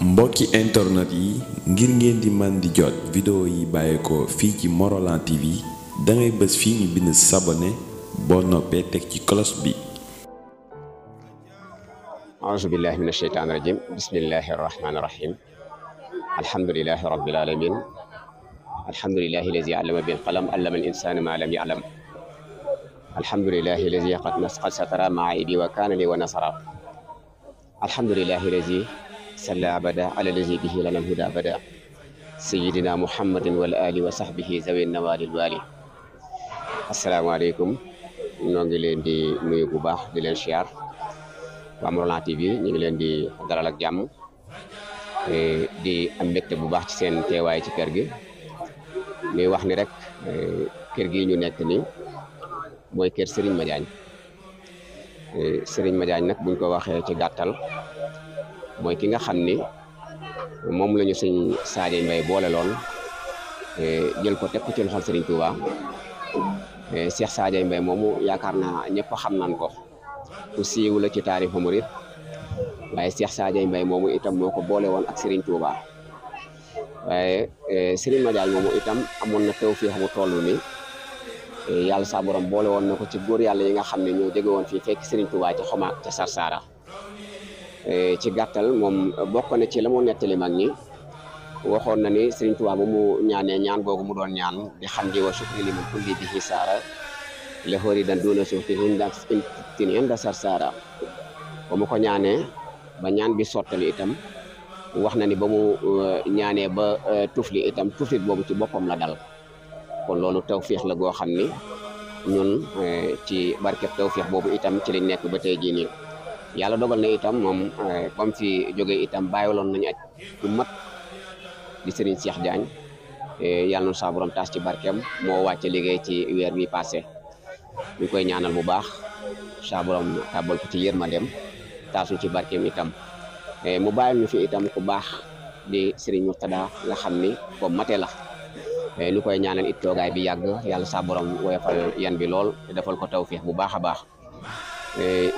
mbokki internet yi ngir ngeen di man di jot vidéo yi bàyyeekoo fii ci Morolan TV dangay bës fii ñu bind s'abonné boo noppee teg ci cloche bi. auzu billahi min asheytaan rajim bismillahi arrahmani irrahim alhamdulilahi rabbil alamin alhamdulilahi lazi allama bil qalam allama al insana ma lam ya'lam alhamdulilahi lazi qad satara ma'ibi wa kana li wa nasara alhamdulilahi lazi salla abada ala lazi bihi lana huda abada sayidina muhammadin wal ali wa sahbihi zawi nawalil wali asalaamaaleykum ñoo ngi leen di nuyu bu baax di leen siyaar waa Morolan TV ñu ngi leen di dalal ak jàmm di am mbégte bu baax ci seen teewaay ci kër gi ñuy wax ni rek kër gi ñu nekk ni mooy kër Serigne Madiagne Serigne Madiagne nag buñ ko waxee ci gàttal mooy ki nga xam ni moom la ñu sëñ Sadio Mbaye boole loon jël ko teg ko ci loxol Serigne Touba Cheikh Sadio Mbaye moomu yaakaar naa ñëpp xam nañ ko ku siiw la ci taarixu murit waaye Cheikh Sadio Mbaye moomu itam moo ko boole woon ak Serigne Touba waaye Serigne Madiagne moomu itam amoon na tawfeex bu toll ni yàlla saa borom boole woon na ko ci góor yàlla yi nga xam ne ñoo jóge woon fii fekk Serigne Touba ci Xomaak ca Sarsara ci gàttal moom bokk na ci la mu nettali mag ñi waxoon na ni Serigne Touba ba mu ñaanee ñaan googu mu doon ñaan di xam di wa sukri li man kulli bihi saara la xóori dan doona suuti tin inda Sarsara ba mu ko ñaanee ba ñaan bi sottali itam wax na ni ba mu ñaanee ba tufli itam tuflit boobu ci boppam la dal kon loolu tawféex la goo xam ni ñun ci barkeb tawféex boobu itam ci lañ nekk ba tey jii nii yàlla dogal na itam moom ba mu fi jógee itam bàyyiloon nañu aj bu mat di Serigne Cheikh Diagne yàlla na saa borom taas ci barkeem moo wàcce liggéey ci weer bi passé ñu koy ñaanal bu baax saa borom tàbbal ko ci yërmandeem taasu ci barkeem itam mu bàyyil ñu fi itam ku baax di Serigne Mourtada nga xam ni ko mate la ñu koy ñaanal it toogaay bi yàgg yàlla saa borom woyofal yan bi lool te defal ko tawfeex bu baax a baax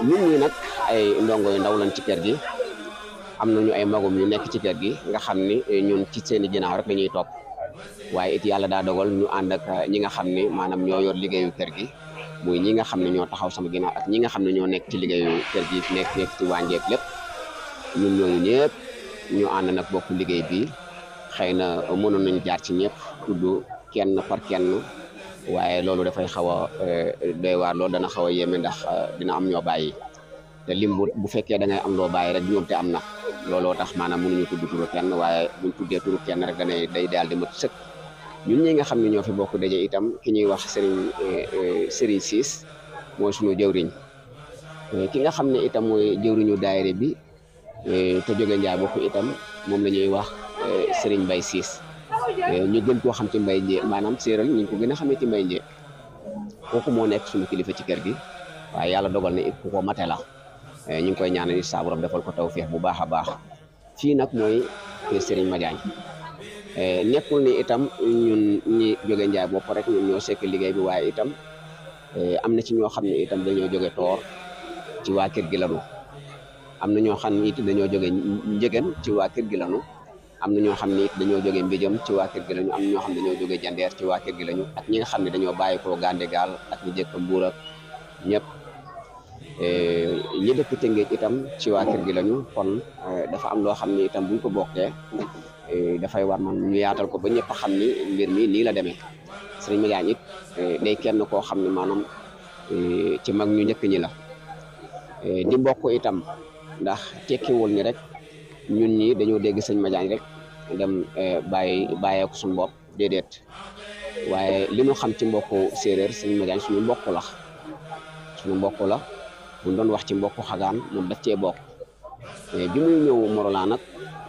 ñun ñi nag ay ndongo yu ndaw lañ ci kër gi am nañu ay magum yu nekk ci kër gi nga xam ni ñun ci seeni ginnaaw rek dañuy topp waaye it yàlla daa dogal ñu ànd ak ñi nga xam ni maanaam ñoo yor liggéeyu kër gi muy ñi nga xam ne ñoo taxaw sama ginnaaw ak ñi nga xam ne ñoo nekk ci liggéeyu kër gi nekk ci wàññeek lépp ñun ñooñu ñëpp ñu ànd nag bokk liggéey bi xëy na mënoon nañu jaar ci ñëpp tudd kenn par kenn waaye loolu dafay xaw a doy waar loolu dana xaw a yéeme ndax dina am ñoo bàyyi te lim bu fekkee da ngay am loo bàyyi rek ñoom te am na looloo tax maanaam mënuñu tudd turu kenn waaye buñ tuddee turu kenn rek day daal di mat sëkk ñun ñi nga xam ne ñoo fi bokk daje itam ki ñuy wax Serigne Ciss mooy suñu jëwriñ ki nga xam ne itam mooy jëwriñu daayira bi te jóge Njaay bokk itam moom la ñuy wax Serigne Mbaye Ciss ñu gën koo xam ci Mbaye Ndié maanaam séeral ñu ko gën a xamee ci Mbaye Ndié kooku moo nekk suñu kilifa ci kër gi waaye yàlla dogal na it ku ko mate la ñu ngi koy ñaanal saa borom defal ko tawfeex bu baax a baax fii nag mooy kër Serigne Madiagne nekkul ni itam ñun ñi jóge Njaay bopp rek ñun ñoo sekk liggéey bi waaye itam am na ci ñoo xam ne itam dañoo jóge Toor ci waa kër gi lanu am na ñoo xam ne it dañoo jóge Njëgën ci waa kër gi lanu am na ñoo xam ne it dañoo jóge Mbijam ci waa kër gi lañu am na ñoo xam ne dañoo jóge Jandeer ci waa kër gi lañu ak ñi nga xam ne dañoo bàyyi ko Gande Gaal ak ñu jëkk Mbuur ak ñëpp ñi dëkk Tëngéej itam ci waa kër gi lañu kon dafa am loo xam ne itam buñ ko bokkee dafay war man ñu yaatal ko ba ñëpp xam ni mbir mi nii la demee Serigne Madiagne it day kenn koo xam ne maanaam ci mag ñu njëkk ñi la di mbokk itam ndax tekkiwul ni rek ñun ñi dañoo dégg sëñ Madiagne rek dem bàyyee ko suñu bopp déedéet waaye li ñu xam ci mbokku séeréer sëñ Madiagne suñu mbokk la bu doon wax ci mbokku xagaan moom daf cee bokk bi muy ñëw Morolan nag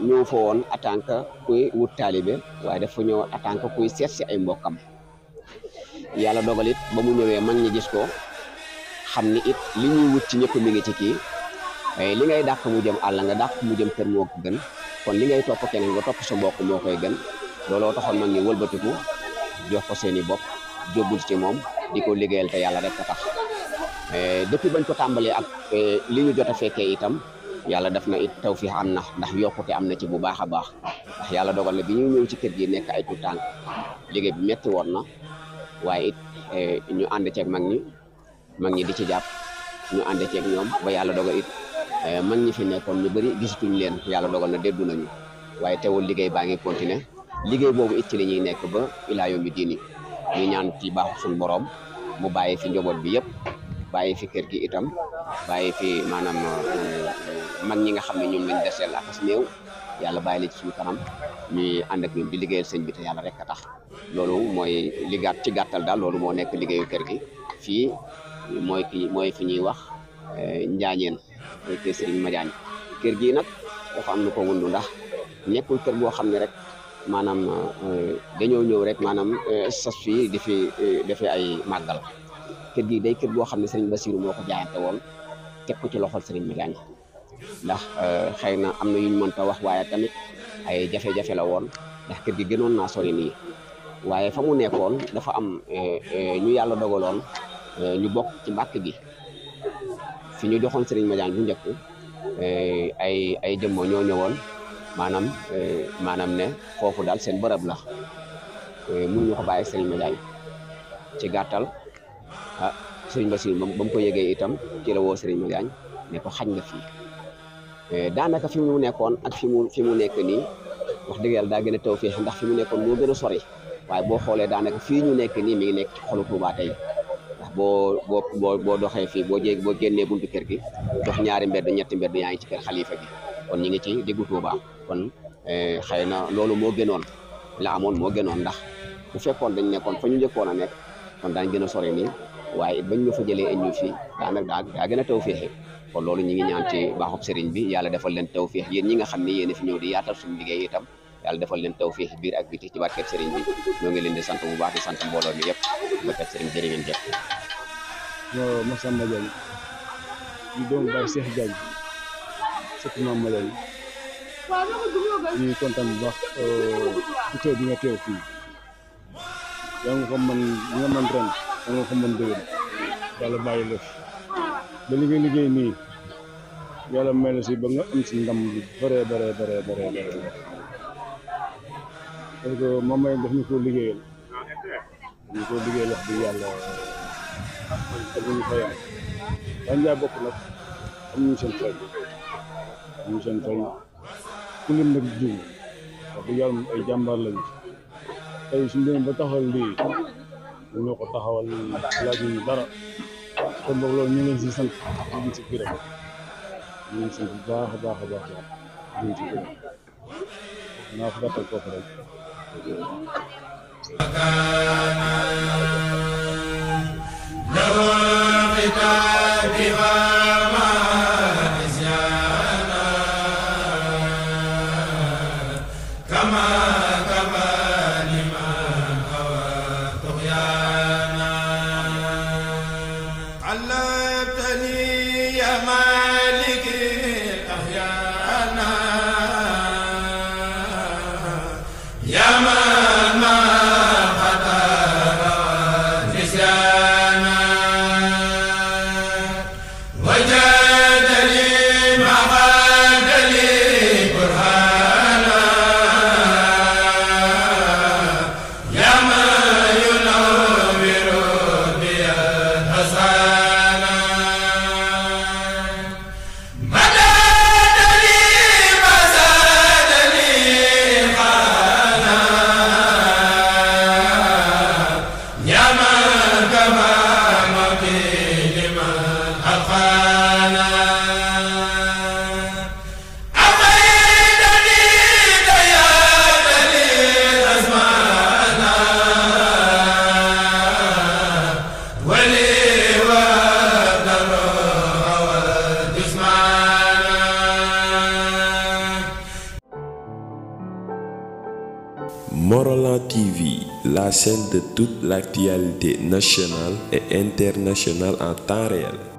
ñëw fa woon en tant que kuy wut taalibe waaye dafa ñëw en tant que kuy seet si ay mbokkam yàlla dogal it ba mu ñëwee mag ñi gis ko xam ni it li ñuy wut ci ñëpp mi ngi ci kii li ngay dàq mu jëm àll nga dàq mu jëm kër moo ko gën kon li ngay topp keneen nga topp sa mbokk moo koy gën looloo taxoon mag ñi wëlbatiku jox ko seeni bopp jóbbul ci moom di ko liggéeyal te yàlla rek a tax depuis bañ ko tàmbalee ak li ñu jot a fekkee itam yàlla def na it tawfiix am na ndax yokkute am na ci bu baax a baax ndax yàlla dogal na bi ñu ñëw ci kër gi nekk ay tuut tànk liggéey bi metti woon na waaye it ñu ànd ceeg mag ñi di ci jàpp ñu ànd ceeg ñoom ba yàlla dogal it mag ñi fi nekkoon ñu bëri gisatuñ leen yàlla dogal na déddu nañu waaye teewul liggéey baa ngi continuer liggéey boobu it ci la ñuy nekk ba ilaa yawmi diini ñu ñaan ci baaxu suñu borom mu bàyyi fi njaboot bi yëpp bàyyi fi kër gi itam bàyyi fi maanaam mag ñi nga xam ne ñoom lañ deseel ak as néew yàlla bàyyi la ci suñu kanam ñuy ànd ak ñoom di liggéeyal sëñ bi te yàlla rek a tax loolu mooy ci gàttal daal loolu moo nekk liggéeyu kër gi fii mooy fi ñuy wax Njaañeen mooy kër Serigne Madiagne kër gi nag dafa am lu ko wundu ndax nekkul kër boo xam ne rek maanaam dañoo ñëw rek maanaam sas fii di fi defee ay màggal kër gi day kër boo xam ne Serigne Bassirou moo ko jaayante woon teg ko ci loxol Serigne Madiagne ndax xëy na am na yuñ mënta wax waaye tamit ay jafe-jafe la woon ndax kër gi gënoon naa sori nii waaye fa mu nekkoon dafa am ñu yàlla dogaloon ñu bokk ci mbàkk gi fi ñu joxoon Serigne Madiagne bu njëkk ay jëmmo ñoo ñëwoon maanaam ne foofu daal seen bërëb la mënuñu ko bàyyi Serigne Madiagne ci gàttal Serigne Bassirou ba mu ko yëgee itam ci la woo Serigne Madiagne ne ko xañ nga fii daanaka fi mu nekkoon ak fi mu nekk nii wax dëgg yàlla daa gën a tawfeex ndax fi mu nekkoon moo gën a sori waaye boo xoolee daanaka fii ñu nekk nii mi ngi nekk ci xolu Touba tey ndax boo doxee fii boo génnee buntu kër gi dox ñaari mbedd ñetti mbedd yaa ngi ci kër xalifa gi kon ñu ngi ci diggu Touba kon xëy na loolu moo gënoon la amoon moo gënoon ndax bu fekkoon dañ nekkoon fa ñu njëkkoon a nekk kon daañ gën a sori nii waaye bañ ñu fa jëlee ñu fii daanaka daa gën a tawfeexe kon loolu ñi ngi ñaan ci baaxub sëriñ bi yàlla defal leen tawfeex yéen ñi nga xam ne yéen fi ñëw di yaatal suñu liggéey itam yàlla defal leen tawfeex biir ak biti ci barkeb sëriñ bi ñoo ngi leen di sant bu baax di sant mbooloo mi yëpp barkeb sëriñ jërë ngeen jëf. waaw Massamba Diagne di doomu Baye Cheikh Diagne sëpp Mame Madiagne ñu kontaan bu baax ci teew bi nga teew fii yaa nga ko mën nga mën ren yaa nga ko mën déwén yàlla bàyyi la fi ba li nga liggéey nii yàlla may na si ba nga am si ndam lu bare parce que Mame Madiagne daf ñu ko liggéeyal wax dëgg yàlla amuñu fa yàlla dañ jaay bokk nag amuñu seen fay ku lim nag jiw wax dëgg yàlla ay jàmbaar lañu tey suñu demee ba taxawal lii ñoo ko taxawal laajuñu dara kon boog loolu ñu ngi leen si sant ñu ngi si gërëm ñu ngi sant bu baax a baax ñu ngi si gërëm naa fa gàttal kooku rek Morolan TV, la chaîne de toute l'actualité nationale et internationale en temps réel.